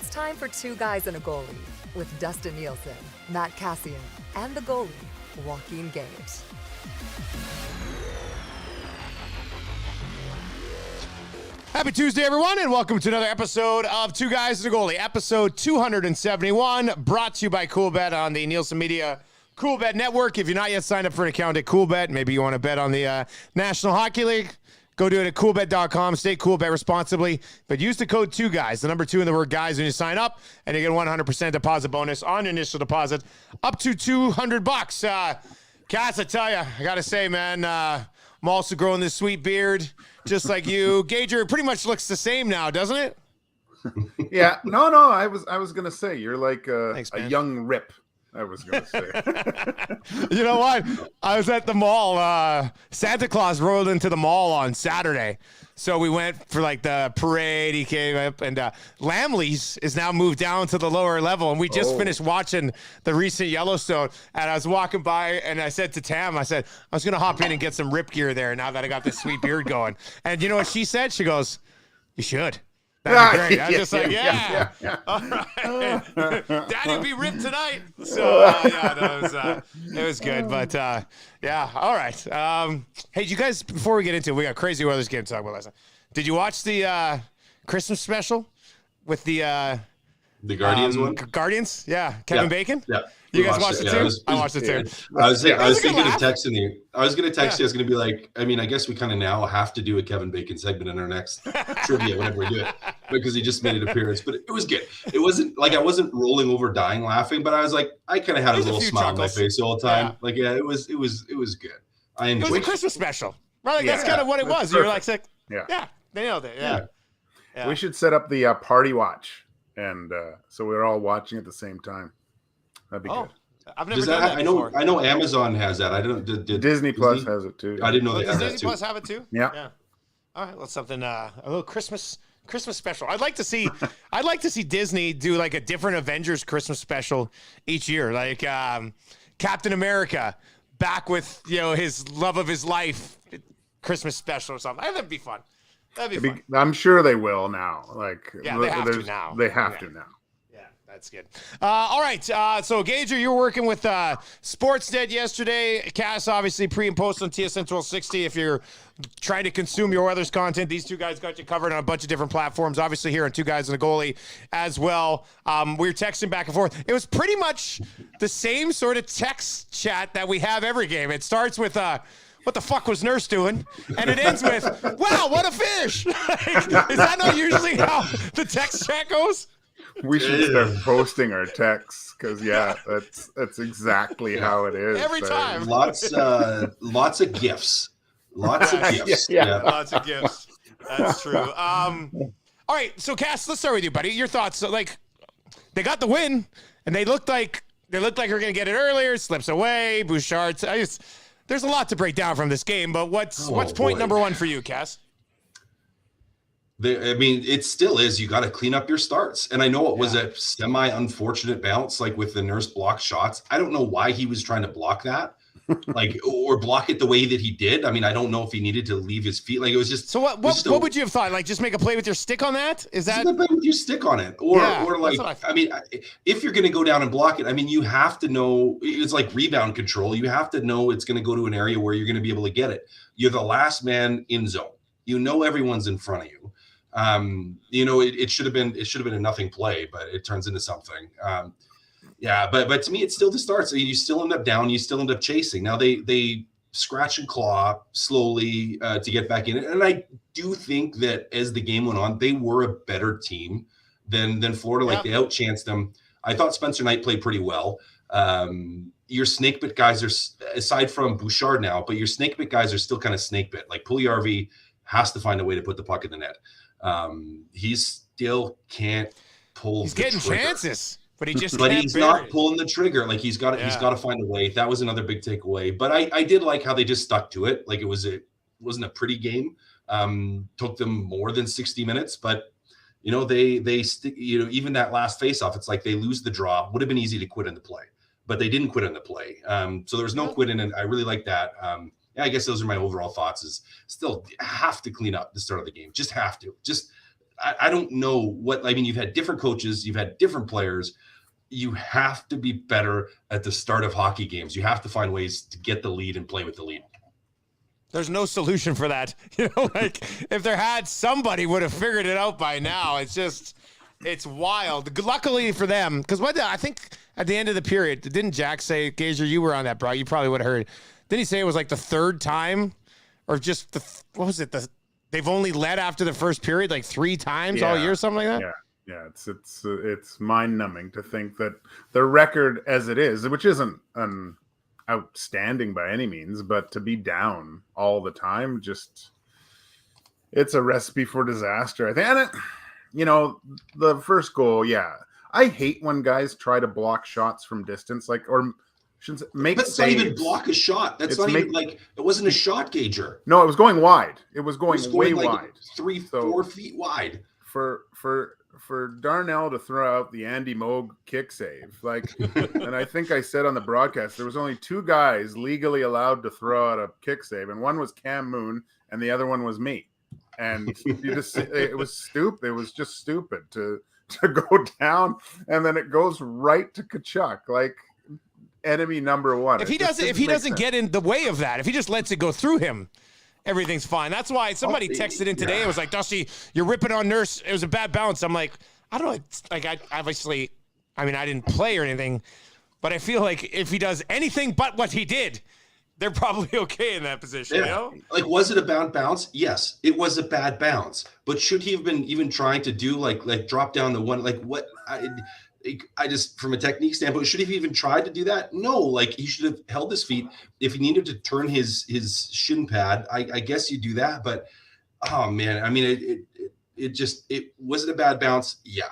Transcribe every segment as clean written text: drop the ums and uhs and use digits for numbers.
It's time for Two Guys and a Goalie with Dustin Nielsen, Matt Cassian, and the goalie, Joaquin Gate. Happy Tuesday, everyone, and welcome to another episode of Two Guys and a Goalie, episode 271, brought to you by CoolBet on the Nielsen Media CoolBet Network. If you're not yet signed up for an account at CoolBet, maybe you want to bet on the National Hockey League, go do it at coolbet.com. Stay cool, bet responsibly, but use the code 2GUYS, the number 2 in the word guys, when you sign up, and you get a 100% deposit bonus on your initial deposit up to $200. Cass, I tell you, I got to say, man, I'm also growing this sweet beard, just like you. Gager pretty much looks the same now, doesn't it? Yeah, no. I was gonna say you're like a young Rip. I was gonna say. You know what? I was at the mall. Santa Claus rolled into the mall on Saturday, so we went for like the parade. He came up, and Lamley's is now moved down to the lower level, and we just finished watching the recent Yellowstone. And I was walking by, and I said to Tam, I said I was gonna hop in and get some Rip gear there now that I got this sweet beard going. And you know what she said? She goes, "You should." That'd be great. I was just like, yeah. All right. Daddy'll be ripped tonight. So, it was good. But, yeah, all right. Hey, you guys, before we get into it, we got crazy Oilers game to talk about last night. Did you watch the Christmas special with the Guardians one? Guardians? Yeah. Kevin Bacon? Yeah. You guys watched it too? I watched it too. I was thinking of texting you. I was going to text you. I was going to be like, I mean, I guess we kind of now have to do a Kevin Bacon segment in our next trivia whenever we do it because he just made an appearance. But it was good. It wasn't like I wasn't rolling over dying laughing, but I was like, I kind of had a little smile on my face the whole time. Yeah. Like, yeah, it was good. I enjoyed it. Was a Christmas special. Right? Like, that's kind of what it was. You're like, yeah, they nailed it. Yeah. We should set up the party watch, and so we're all watching at the same time. That'd be good. I've never done that before. I know Amazon has that. I don't. Did Disney Plus has it too. I didn't know they Does had that Disney too. Plus have it too? Yeah. All right, well, something a little Christmas special. I'd like to see Disney do like a different Avengers Christmas special each year, like Captain America back with his love of his life Christmas special or something. That'd be fun. That'd be fun. I'm sure they will now. Like they have to now. They have to now. That's good. All right. So, Gager, you were working with Sportsnet yesterday. Cass, obviously, pre and post on TSN 1260. If you're trying to consume your Oilers content, these two guys got you covered on a bunch of different platforms. Obviously, here on Two Guys and a Goalie as well. We were texting back and forth. It was pretty much the same sort of text chat that we have every game. It starts with what the fuck was Nurse doing? And it ends with, wow, what a fish. Like, is that not usually how the text chat goes? We should start posting our texts because that's exactly how it is. Every time. Lots of gifts. Lots of gifts. Yeah. Lots of gifts. That's true. All right, so Cass, let's start with you, buddy. Your thoughts. So, like, they got the win, and they looked like they're gonna get it earlier. Slips away. Bouchard. There's a lot to break down from this game, but what's point number one for you, Cass? It still is. You got to clean up your starts. And I know it was a semi-unfortunate bounce, like with the Nurse block shots. I don't know why he was trying to block that, like, or block it the way that he did. I mean, I don't know if he needed to leave his feet. Like, it was just. So what would you have thought? Like, just make a play with your stick on that? Is that play with your stick on it, or like? I mean, if you're going to go down and block it, I mean, you have to know. It's like rebound control. You have to know it's going to go to an area where you're going to be able to get it. You're the last man in zone. You know everyone's in front of you. It should have been a nothing play, but it turns into something. But to me, it's still the starts. You still end up down. You still end up chasing. Now they scratch and claw slowly to get back in it. And I do think that as the game went on, they were a better team than Florida. Like, they outchanced them. I thought Spencer Knight played pretty well. Your snake bit guys are, aside from Bouchard now, but your snake bit guys are still kind of snake bit. Like, Puljujarvi has to find a way to put the puck in the net. He still can't pull. He's getting trigger. Chances, but he's not pulling the trigger. Like, he's got to find a way. That was another big takeaway. But I did like how they just stuck to it. Like, it wasn't a pretty game. Took them more than 60 minutes, but they stick. Even that last faceoff, it's like they lose the draw. Would have been easy to quit in the play, but they didn't quit in the play. So there was no quit in it. I really like that. I guess those are my overall thoughts. Is still have to clean up the start of the game. Just have to. Just I don't know what, I mean, you've had different coaches, you've had different players. You have to be better at the start of hockey games. You have to find ways to get the lead and play with the lead. There's no solution for that. Like if there had, somebody would have figured it out by now. It's wild. Luckily for them, because I think at the end of the period, didn't Jack say, Gazer, you were on that, bro? You probably would have heard. Didn't he say it was like the third time, or just what was it? They've only led after the first period like 3 times all year, something like that. Yeah. It's mind numbing to think that the record as it is, which isn't an outstanding by any means, but to be down all the time, it's a recipe for disaster, I think. And the first goal, I hate when guys try to block shots from distance, make That's saves. not even block a shot. That's not even like, it wasn't a shot, Gager. No, it was going wide. It was going way like wide. 3-4 feet wide. For Darnell to throw out the Andy Moog kick save, and I think I said on the broadcast, there was only 2 guys legally allowed to throw out a kick save, and one was Cam Moon, and the other one was me. And it was stupid. It was just stupid to go down, and then it goes right to Tkachuk, like enemy number 1. If he doesn't get in the way of that, if he just lets it go through him, everything's fine. That's why somebody texted in today. It was like, Dusty, you're ripping on Nurse. It was a bad bounce. I'm like, I don't know. I didn't play or anything, but I feel like if he does anything but what he did, they're probably okay in that position. Yeah. Like, was it a bad bounce? Yes, it was a bad bounce. But should he have been even trying to do like drop down the one? Like what? I just, from a technique standpoint, should he have even tried to do that? No, like he should have held his feet. If he needed to turn his shin pad, I guess you do that. But oh man, I mean, it was it a bad bounce? Yeah.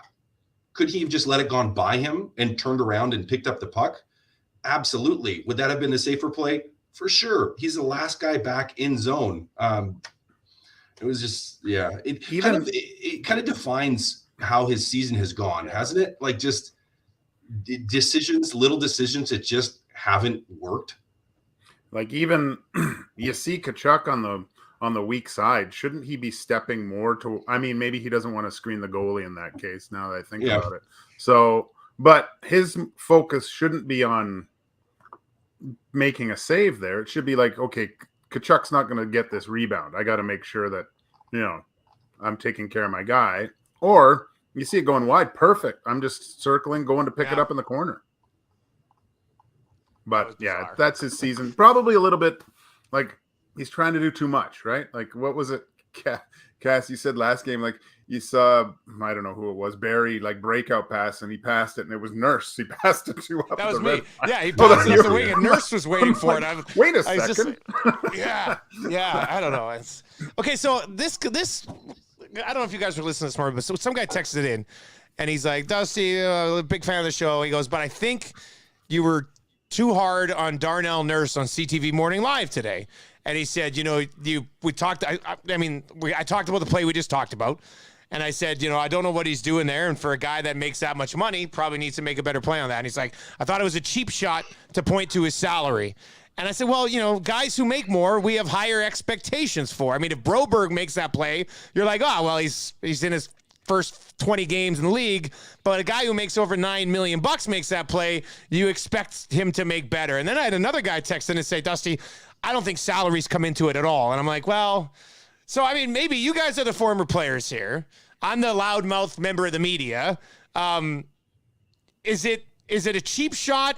Could he have just let it gone by him and turned around and picked up the puck? Absolutely. Would that have been a safer play? For sure. He's the last guy back in zone. It was just, it kind of defines how his season has gone, hasn't it? Like just little decisions that just haven't worked. Like even you see Tkachuk on the weak side. Shouldn't he be stepping more to? I mean, maybe he doesn't want to screen the goalie in that case. Now that I think about it, so but his focus shouldn't be on making a save there. It should be like, okay, Tkachuk's not going to get this rebound. I got to make sure that I'm taking care of my guy. Or you see it going wide, perfect. I'm just circling, going to pick it up in the corner. But that's his season. Probably a little bit like he's trying to do too much, right? Like what was it, Cass? You said last game, like you saw, I don't know who it was, Barry, like breakout pass, and he passed it, and it was Nurse. He passed it to up. That was me. Yeah, he passed it the wing, and Nurse was waiting for it. Wait a second. I don't know. Okay, so this. I don't know if you guys were listening this morning, but some guy texted in, and he's like, Dusty, big fan of the show. He goes, but I think you were too hard on Darnell Nurse on CTV Morning Live today. And he said, we talked, I talked about the play we just talked about. And I said, I don't know what he's doing there. And for a guy that makes that much money, probably needs to make a better play on that. And he's like, I thought it was a cheap shot to point to his salary. And I said, well, guys who make more, we have higher expectations for. I mean, if Broberg makes that play, you're like, oh, well, he's in his first 20 games in the league. But a guy who makes over $9 million makes that play, you expect him to make better. And then I had another guy text in and say, Dusty, I don't think salaries come into it at all. And I'm like, well, so, I mean, maybe you guys are the former players here. I'm the loudmouth member of the media. Is it a cheap shot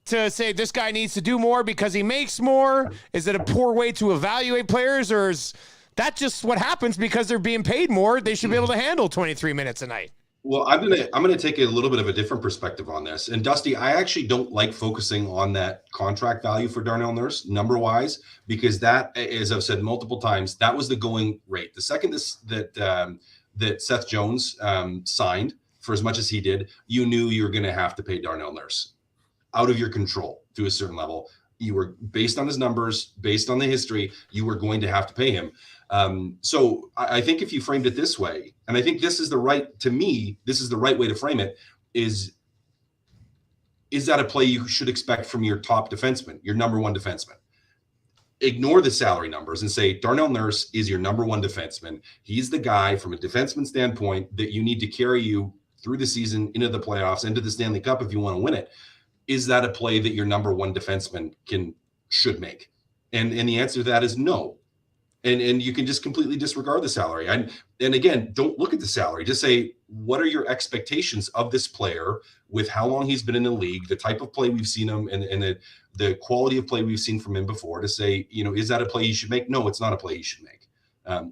to say this guy needs to do more because he makes more? Is it a poor way to evaluate players, or is that just what happens because they're being paid more? They should be able to handle 23 minutes a night. Well, I'm gonna take a little bit of a different perspective on this. And Dusty, I actually don't like focusing on that contract value for Darnell Nurse number wise, because that, as I've said multiple times, that was the going rate. The second that Seth Jones signed for as much as he did, you knew you were going to have to pay Darnell Nurse. Out of your control to a certain level. You were, based on his numbers, based on the history, you were going to have to pay him. So I think if you framed it this way, and I think this is the right way to frame it, is that a play you should expect from your top defenseman, your number one defenseman? ignore the salary numbers and say Darnell Nurse is your number one defenseman. He's the guy from a defenseman standpoint that you need to carry you through the season, into the playoffs, into the Stanley Cup if you want to win it. Is that a play that your number one defenseman should make? And the answer to that is no. And you can just completely disregard the salary. And again, don't look at the salary. Just say, what are your expectations of this player with how long he's been in the league, the type of play we've seen him, and the quality of play we've seen from him before, to say, is that a play you should make? No, it's not a play you should make.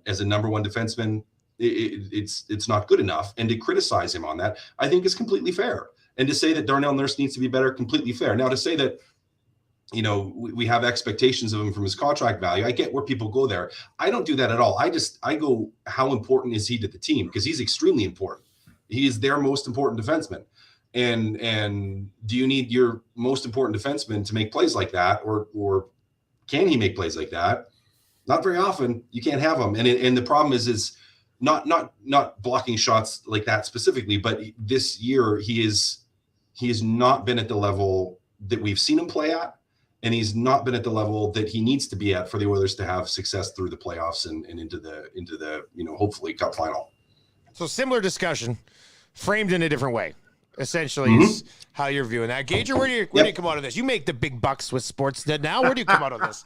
As a number one defenseman, it's not good enough. And to criticize him on that, I think is completely fair. And to say that Darnell Nurse needs to be better, completely fair. Now, to say that, we have expectations of him from his contract value, I get where people go there. I don't do that at all. I go, how important is he to the team? Because he's extremely important. He is their most important defenseman. And do you need your most important defenseman to make plays like that? Or can he make plays like that? Not very often. You can't have him. And the problem is not blocking shots like that specifically, but this year he has not been at the level that we've seen him play at. And he's not been at the level that he needs to be at for the Oilers to have success through the playoffs and into the hopefully Cup final. So similar discussion, framed in a different way, essentially is how you're viewing that. Gager, where do you come out of this? You make the big bucks with Sportsnet now. Where do you come out of this?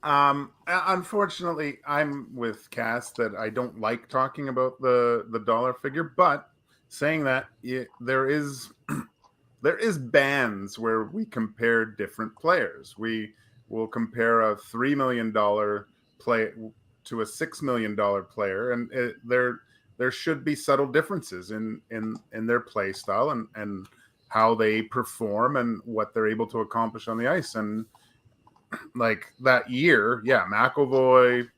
Unfortunately, I'm with Cass that I don't like talking about the dollar figure, but saying that, there is bands where we compare different players. We will compare a $3 million play to a $6 million player, and there should be subtle differences in their play style and how they perform and what they're able to accomplish on the ice. And like that year, McAvoy,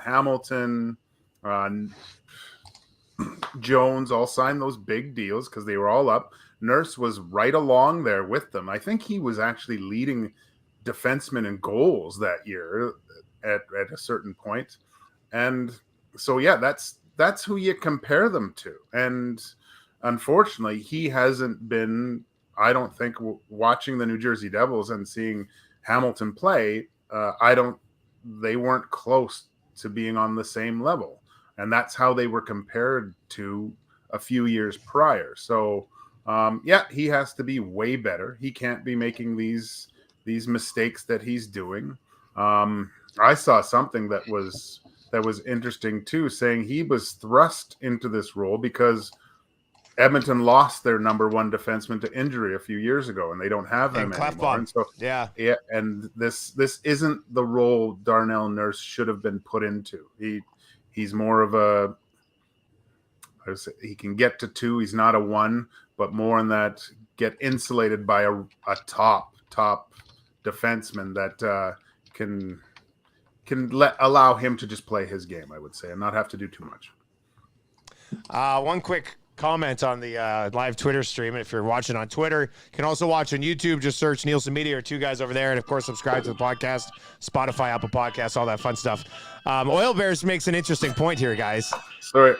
Hamilton, Jones all signed those big deals because they were all up. Nurse was right along there with them. I think he was actually leading defensemen in goals that year at a certain point. And so, that's who you compare them to. And unfortunately, he hasn't been, I don't think, watching the New Jersey Devils and seeing Hamilton play, they weren't close to being on the same level. And that's how they were compared to a few years prior. So, he has to be way better. He can't be making these mistakes that he's doing. I saw something that was interesting too, saying he was thrust into this role because Edmonton lost their number one defenseman to injury a few years ago, and they don't have them anymore. And so, and this isn't the role Darnell Nurse should have been put into. He's more of he can get to 2. He's not a 1, but more in that get insulated by a top defenseman that can allow him to just play his game, I would say, and not have to do too much. One quick comment on the live Twitter stream. If you're watching on Twitter, you can also watch on YouTube. Just search Nielsen Media or Two Guys Over There. And, of course, subscribe to the podcast, Spotify, Apple Podcasts, all that fun stuff. Oil Bears makes an interesting point here, guys. Sorry.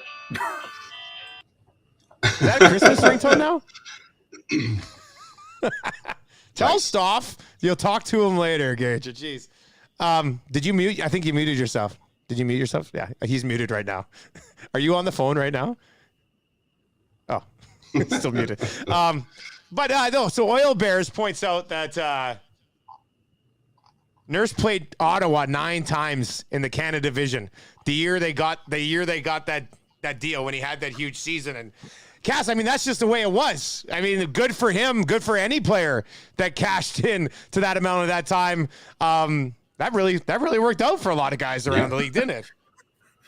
Is that a Christmas ringtone now? Tell Stoff you'll talk to him later, Gage. Jeez. Did you mute? I think you muted yourself. Did you mute yourself? Yeah, he's muted right now. Are you on the phone right now? Oh, still muted. No. So Oil Bears points out that Nurse played Ottawa 9 times in the Canada Division. The year they got that deal when he had that huge season. And Cass, I mean, that's just the way it was. I mean, good for him. Good for any player that cashed in to that amount of that time. That really worked out for a lot of guys around the league, didn't it?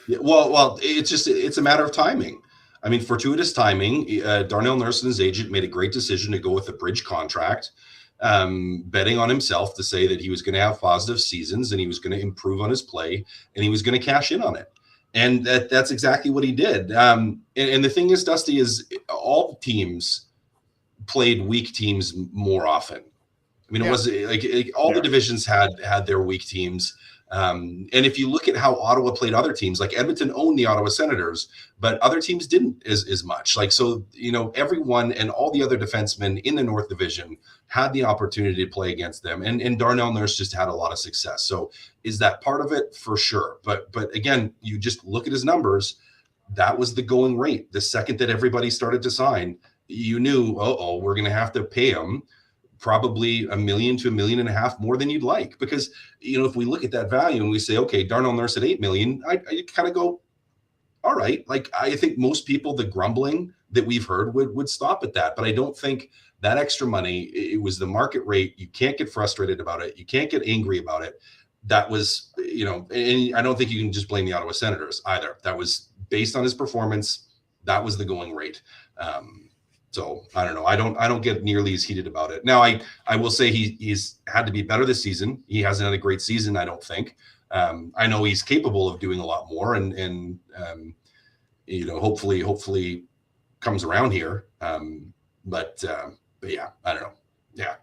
Yeah, well, it's a matter of timing. I mean, fortuitous timing. Darnell Nurse and his agent made a great decision to go with a bridge contract, betting on himself to say that he was going to have positive seasons and he was going to improve on his play and he was going to cash in on it. And that's exactly what he did. And the thing is, Dusty, is all teams played weak teams more often. I mean, it was like all the divisions had their weak teams. And if you look at how Ottawa played other teams, like Edmonton owned the Ottawa Senators, but other teams didn't as much. Like, so, everyone and all the other defensemen in the North Division had the opportunity to play against them. And Darnell Nurse just had a lot of success. So is that part of it? For sure. But again, you just look at his numbers. That was the going rate. The second that everybody started to sign, you knew, we're going to have to pay him probably $1 million to $1.5 million more than you'd like. Because, if we look at that value and we say, okay, Darnell Nurse at $8 million, I kind of go, all right. Like, I think most people, the grumbling that we've heard would stop at that. But I don't think that extra money, it was the market rate. You can't get frustrated about it. You can't get angry about it. That was, and I don't think you can just blame the Ottawa Senators either. That was based on his performance. That was the going rate. So I don't know. I don't get nearly as heated about it. Now, I will say he's had to be better this season. He hasn't had a great season, I don't think. I know he's capable of doing a lot more, and hopefully comes around here. But yeah, I don't know. Yeah,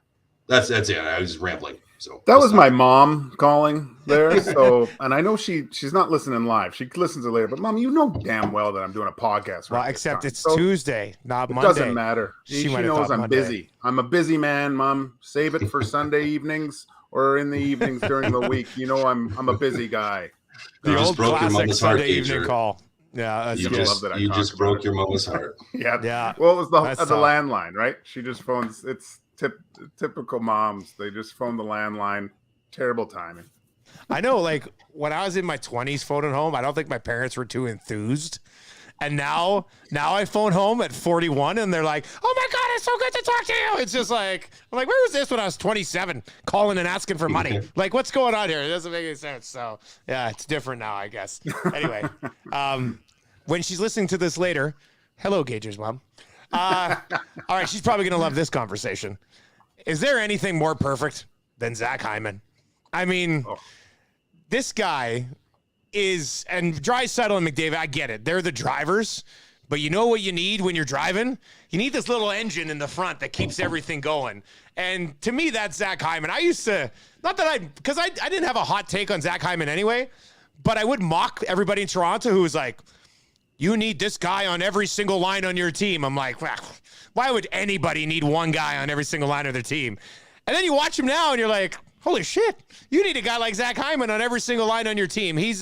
that's it. I was rambling. So that was my mom calling there. So, and I know she's not listening live. She listens to it later. But Mom, you know damn well that I'm doing a podcast. Well, except it's Tuesday, not Monday. It doesn't matter. She knows I'm busy. I'm a busy man, Mom. Save it for Sunday evenings or in the evenings during the week. I'm a busy guy. The old classic Sunday evening call. Yeah, that's you just broke your mama's heart. Yeah. Well, it was the landline, right? She just phones. It's typical moms. They just phone the landline. Terrible timing. I know, like when I was in my 20s phoning home, I don't think my parents were too enthused. And now I phone home at 41 and they're like, oh my God, it's so good to talk to you. It's just like, I'm like, where was this when I was 27 calling and asking for money? Like, what's going on here? It doesn't make any sense. So yeah, it's different now, I guess. Anyway, when she's listening to this later, hello, Gager's mom. All right, she's probably going to love this conversation. Is there anything more perfect than Zach Hyman? I mean, this guy is, and Draisaitl and McDavid, I get it. They're the drivers, but you know what you need when you're driving? You need this little engine in the front that keeps everything going. And to me, that's Zach Hyman. I used to, because I didn't have a hot take on Zach Hyman anyway, but I would mock everybody in Toronto who was like, you need this guy on every single line on your team. I'm like, why would anybody need one guy on every single line of their team? And then you watch him now and you're like, holy shit, you need a guy like Zach Hyman on every single line on your team. He's,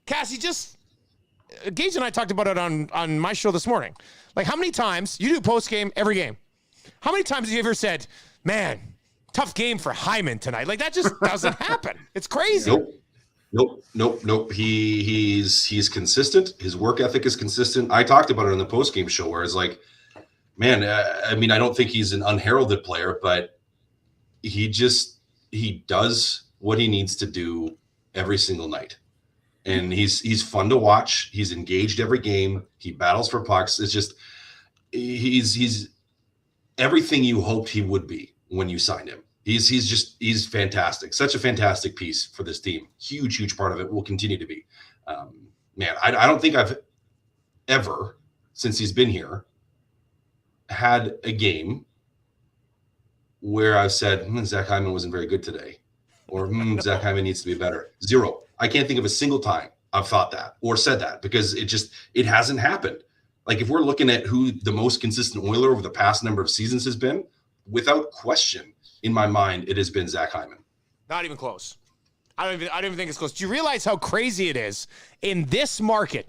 Cassie, Gage and I talked about it on my show this morning. Like, how many times, you do post-game every game, how many times have you ever said, man, tough game for Hyman tonight? Like, that just doesn't happen. It's crazy. Nope. He's consistent. His work ethic is consistent. I talked about it on the post-game show where it's like, man, I don't think he's an unheralded player, but he does what he needs to do every single night. And he's fun to watch. He's engaged every game. He battles for pucks. It's just, he's everything you hoped he would be when you signed him. He's fantastic. Such a fantastic piece for this team. Huge part of it will continue to be. Man, I don't think I've ever, since he's been here, had a game where I've said, Zach Hyman wasn't very good today, or Zach Hyman needs to be better. Zero. I can't think of a single time I've thought that or said that, because it hasn't happened. Like, if we're looking at who the most consistent Oiler over the past number of seasons has been, without question, in my mind, it has been Zach Hyman. Not even close. I don't even think it's close. Do you realize how crazy it is in this market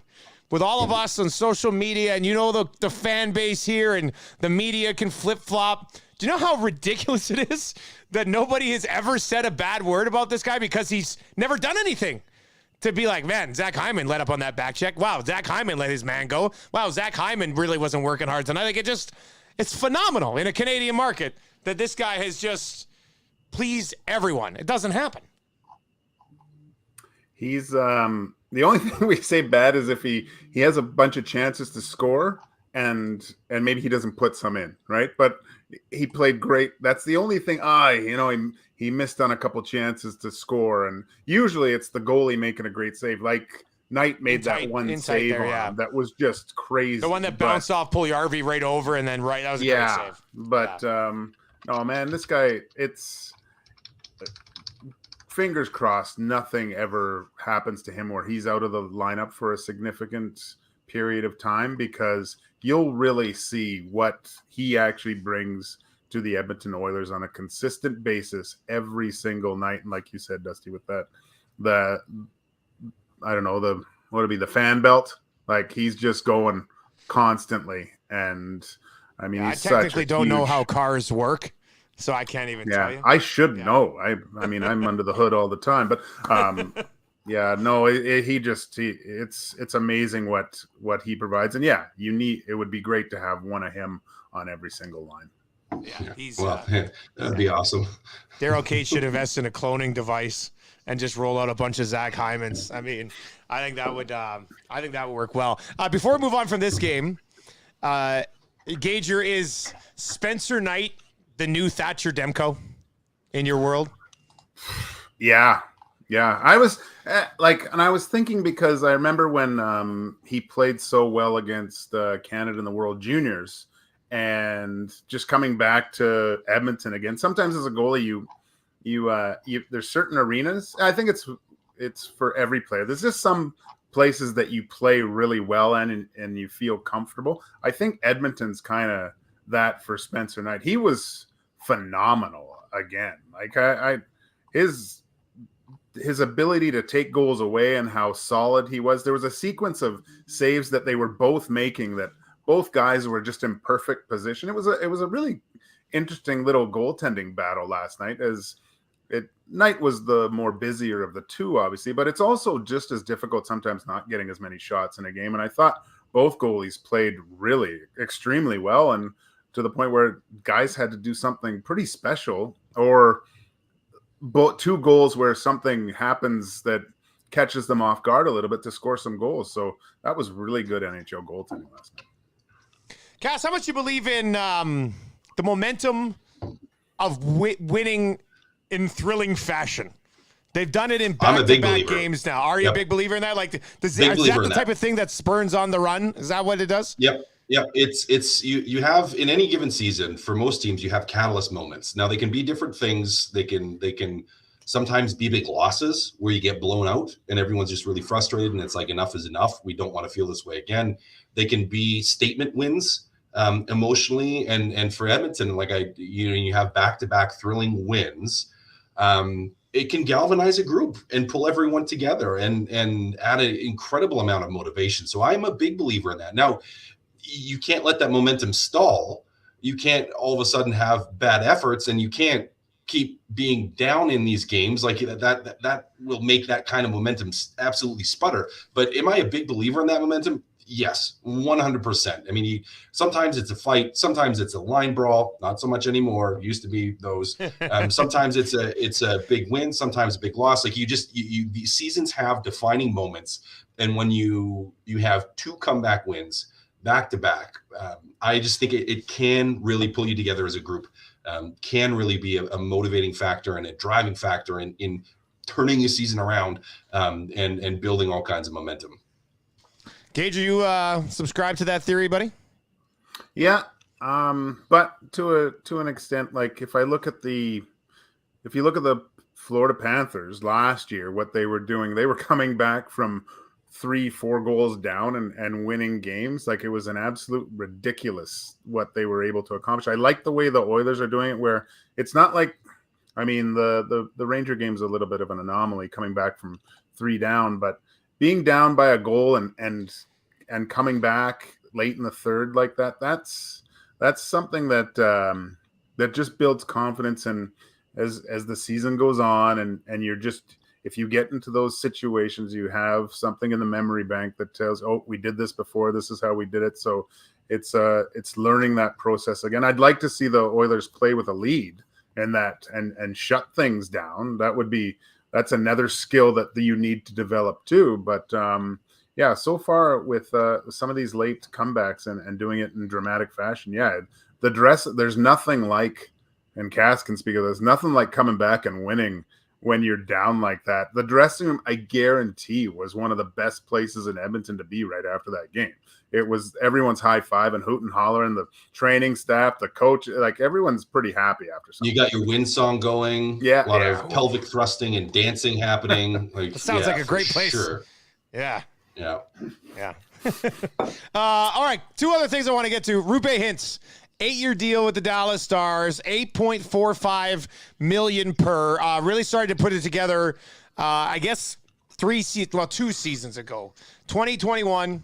with all of us on social media, and the fan base here, and the media can flip-flop? Do you know how ridiculous it is that nobody has ever said a bad word about this guy because he's never done anything? To be like, man, Zach Hyman let up on that back check. Wow, Zach Hyman let his man go. Wow, Zach Hyman really wasn't working hard tonight. Like, it's phenomenal in a Canadian market that this guy has just pleased everyone. It doesn't happen. He's the only thing we say bad is if he has a bunch of chances to score and maybe he doesn't put some in, right? But he played great. That's the only thing. He missed on a couple chances to score, and usually it's the goalie making a great save. Like Knight made that one save there, on that was just crazy. The one that bounced off Puljujarvi right over and then right. That was a great save. But no, man, this guy, it's fingers crossed nothing ever happens to him where he's out of the lineup for a significant period of time, because you'll really see what he actually brings to the Edmonton Oilers on a consistent basis every single night. And like you said, Dusty, with that, the fan belt, like he's just going constantly. And I mean, I technically don't know how cars work, so I can't even tell you. I should know. I mean, I'm under the hood all the time, but it's amazing what he provides. And it would be great to have one of him on every single line. Yeah, that'd be awesome. Daryl Cates should invest in a cloning device and just roll out a bunch of Zach Hymans. I mean, I think that would work well. Before we move on from this game, Gager, is Spencer Knight the new Thatcher Demko in your world? Yeah. I was and I was thinking, because I remember when he played so well against Canada in the World Juniors, and just coming back to Edmonton again. Sometimes as a goalie, you there's certain arenas. I think it's for every player. There's just some places that you play really well in and you feel comfortable. I think Edmonton's kind of that for Spencer Knight. He was phenomenal again. Like his ability to take goals away and how solid he was. There was a sequence of saves that they were both making that both guys were just in perfect position. It was a really interesting little goaltending battle last night, as Knight was the more busier of the two, obviously, but it's also just as difficult sometimes not getting as many shots in a game. And I thought both goalies played really extremely well, and to the point where guys had to do something pretty special, or two goals where something happens that catches them off guard a little bit to score some goals. So that was really good NHL goaltending last night. Cass, how much you believe in the momentum of winning in thrilling fashion? They've done it in back-to-back games now. Are you a big believer in that? Like, is that the type of thing that spurns on the run? Is that what it does? Yep. It's you have, in any given season, for most teams, you have catalyst moments. Now they can be different things. They can sometimes be big losses where you get blown out and everyone's just really frustrated and it's like, enough is enough. We don't want to feel this way again. They can be statement wins emotionally, and for Edmonton, like you have back-to-back thrilling wins. It can galvanize a group and pull everyone together and add an incredible amount of motivation. So I'm a big believer in that. Now, you can't let that momentum stall. You can't all of a sudden have bad efforts, and you can't keep being down in these games. Like that will make that kind of momentum absolutely sputter. But am I a big believer in that momentum? Yes, 100%. I mean, sometimes it's a fight, sometimes it's a line brawl, not so much anymore. It used to be those. Sometimes it's a big win, sometimes a big loss. Like these seasons have defining moments, and when you have two comeback wins back to back, I just think it can really pull you together as a group. Can really be a motivating factor and a driving factor in turning the season around and building all kinds of momentum. Gage, are you subscribe to that theory, buddy? Yeah, but to an extent, like if you look at the Florida Panthers last year, what they were doing, they were coming back from 3-4 goals down and winning games. Like, it was an absolute ridiculous what they were able to accomplish. I like the way the Oilers are doing it, where it's not like, I mean, the Ranger game's a little bit of an anomaly coming back from 3 down, but being down by a goal and coming back late in the third like that's something that just builds confidence. And as the season goes on, and you're just, if you get into those situations, you have something in the memory bank that tells, oh, we did this before, this is how we did it. So it's learning that process again. I'd like to see the Oilers play with a lead and shut things down. That's another skill that you need to develop too. But so far with some of these late comebacks and doing it in dramatic fashion, there's nothing like, and Cass can speak of this, nothing like coming back and winning when you're down like that. The dressing room, I guarantee, was one of the best places in Edmonton to be right after that game. It was everyone's high five and hoot and holler, and the training staff, the coach, like everyone's pretty happy after something. You got your wind song going. Yeah. A lot of pelvic thrusting and dancing happening. It sounds like a great place. Sure. Yeah. Yeah. All right. 2 other things I want to get to. Rupe Hintz, 8-year deal with the Dallas Stars, $8.45 million per. Really started to put it together, I guess, 2 seasons ago. 2021,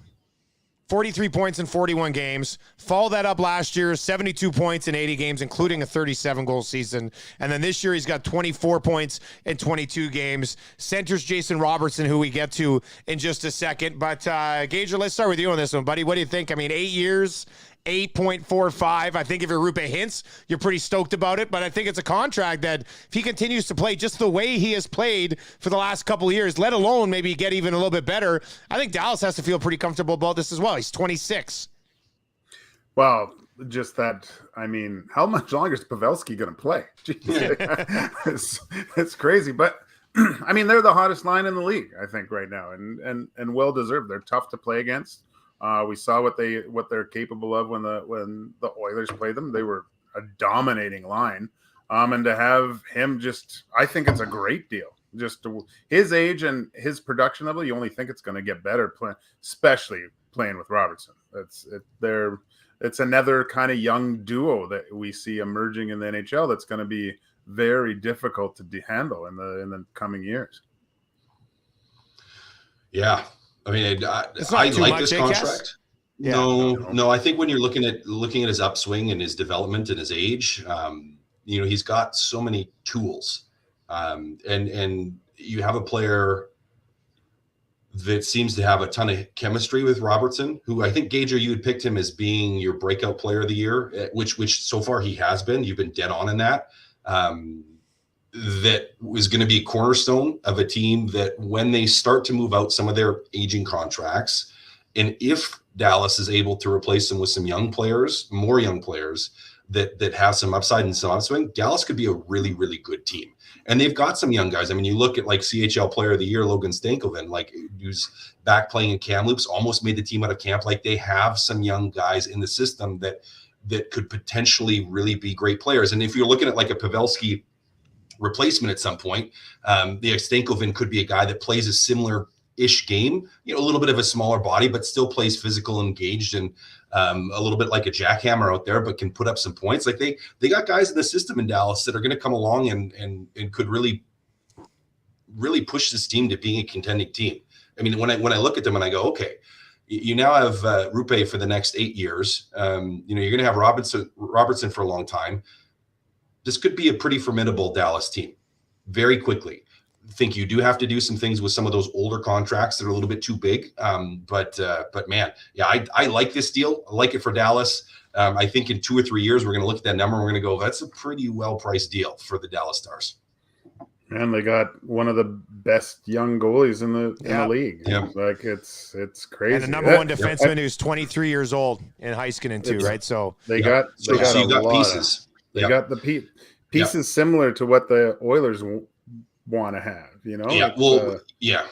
43 points in 41 games. Followed that up last year, 72 points in 80 games, including a 37-goal season. And then this year he's got 24 points in 22 games. Centers Jason Robertson, who we get to in just a second. But, Gager, let's start with you on this one, buddy. What do you think? I mean, 8 years, 8.45. I think if you're Rupe Hintz, you're pretty stoked about it. But I think it's a contract that if he continues to play just the way he has played for the last couple of years, let alone maybe get even a little bit better, I think Dallas has to feel pretty comfortable about this as well. He's 26. Well, just that, I mean, how much longer is Pavelski going to play? It's crazy. But, I mean, they're the hottest line in the league, I think, right now. And well-deserved. They're tough to play against. We saw what they're capable of when the Oilers played them. They were a dominating line, and to have him I think it's a great deal. Just his age and his production level, you only think it's going to get better, especially playing with Robertson. It's another kind of young duo that we see emerging in the NHL. That's going to be very difficult to handle in the coming years. Yeah. I mean, I like this contract. Yeah. No. I think when you're looking at his upswing and his development and his age, he's got so many tools, and you have a player that seems to have a ton of chemistry with Robertson, who I think, Gager, you had picked him as being your breakout player of the year, which so far he has been. You've been dead on in that. That was going to be a cornerstone of a team that when they start to move out some of their aging contracts, and if Dallas is able to replace them with some more young players that have some upside and some upswing, Dallas could be a really, really good team. And they've got some young guys. I mean, you look at like CHL Player of the Year, Logan Stankoven, like who's back playing in Kamloops, almost made the team out of camp. Like they have some young guys in the system that could potentially really be great players. And if you're looking at like a Pavelski replacement at some point, the Stankoven could be a guy that plays a similar-ish game, a little bit of a smaller body, but still plays physical, engaged, and a little bit like a jackhammer out there, but can put up some points. Like they got guys in the system in Dallas that are going to come along and could really, really push this team to being a contending team. I mean, when I look at them and I go, okay, you now have Rupe for the next 8 years. You're going to have Robertson for a long time. This could be a pretty formidable Dallas team very quickly. I think you do have to do some things with some of those older contracts that are a little bit too big. But man, yeah, I like this deal. I like it for Dallas. I think in 2 or 3 years, we're going to look at that number and we're going to go, that's a pretty well-priced deal for the Dallas Stars. And they got one of the best young goalies in the league. Yeah. Like it's crazy. And the number one defenseman who's 23 years old in Heiskanen too, right? So you got pieces. They got the pieces similar to what the Oilers want to have, Yeah. Well, yeah.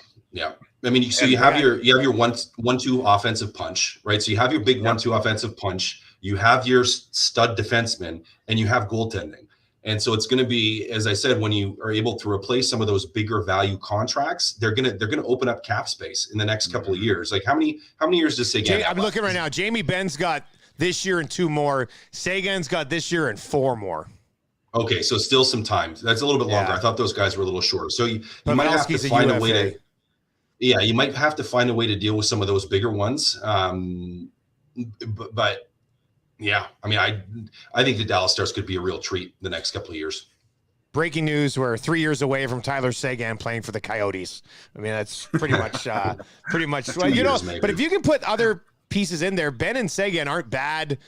I mean, so you have your 1-2 offensive punch, right? So you have your big 1-2 offensive punch. You have your stud defenseman, and you have goaltending. And so it's going to be, as I said, when you are able to replace some of those bigger value contracts, they're going to open up cap space in the next couple of years. Like how many years does Seguin have? I'm looking right now. Jamie Benn's got this year and 2 more. Sagan's got this year and 4 more. Okay, so still some time. That's a little bit longer. I thought those guys were a little shorter. So you might have to find a way to. Yeah, you might have to find a way to deal with some of those bigger ones. But yeah, I mean, I think the Dallas Stars could be a real treat the next couple of years. Breaking news: we're 3 years away from Tyler Seguin playing for the Coyotes. I mean, that's pretty much, well, but if you can put other pieces in there, Ben and Seguin aren't bad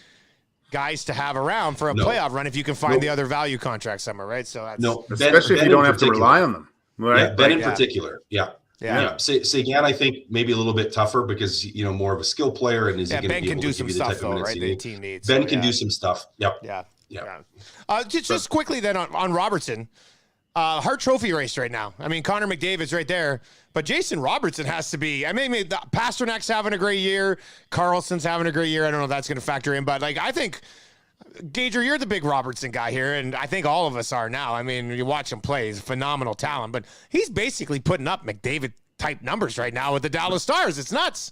guys to have around for a playoff run if you can find the other value contract somewhere, right? So that's especially if you don't have to rely on them, right? Yeah, Ben in particular, Seguin, I think maybe a little bit tougher because more of a skill player, and is he going to be able to give you the type of minutes the team needs. Ben can do some stuff. Yep. Yeah. Just quickly then on Robertson, Hart Trophy race right now. I mean, Connor McDavid's right there, but Jason Robertson has to be. I mean, Pasternak's having a great year. Carlson's having a great year. I don't know if that's going to factor in, but like I think, Gager, you're the big Robertson guy here, and I think all of us are now. I mean, you watch him play; he's a phenomenal talent, but he's basically putting up McDavid type numbers right now with the Dallas Stars. It's nuts.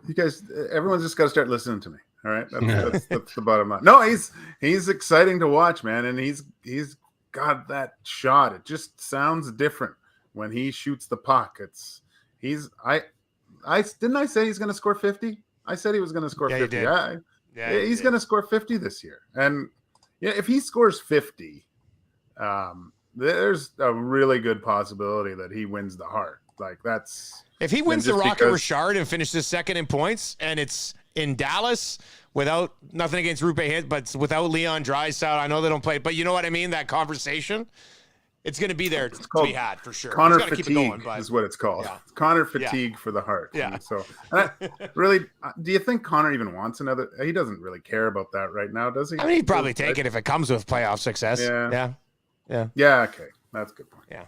You guys, everyone's just got to start listening to me. All right, that's the bottom line. No, he's exciting to watch, man, and he's got that shot. It just sounds different when he shoots the puck. Didn't I say he's going to score 50? I said he was going to score 50. He's going to score 50 this year, and if he scores 50, there's a really good possibility that he wins the Hart. Like that's if he wins the Rocket Richard and finishes second in points, and it's in Dallas without nothing against Rupe Hintz, but without Leon Draisaitl. I know they don't play, but you know what I mean. That conversation, it's going to be there to be had for sure. Connor fatigue keep it going, but, is what it's called. Yeah. Connor fatigue for the Hart. Yeah. And so, really, do you think Connor even wants another? He doesn't really care about that right now, does he? I mean, he'd probably take it if it comes with playoff success. Yeah. Okay, that's a good point. Yeah.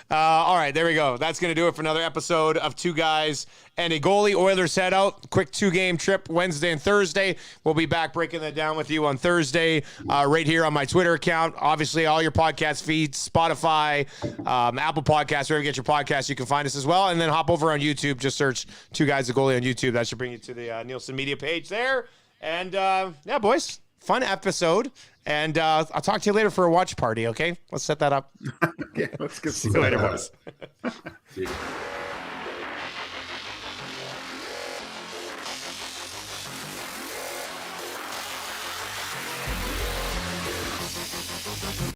All right, there we go. That's going to do it for another episode of Two Guys and a Goalie. Oilers head out. Quick 2-game trip Wednesday and Thursday. We'll be back breaking that down with you on Thursday right here on my Twitter account. Obviously, all your podcast feeds, Spotify, Apple Podcasts, wherever you get your podcasts, you can find us as well. And then hop over on YouTube. Just search Two Guys a Goalie on YouTube. That should bring you to the Nielsen Media page there. And, yeah, boys, fun episode. And I'll talk to you later for a watch party, okay? Let's set that up. Okay, let's get See you later, boys. See you.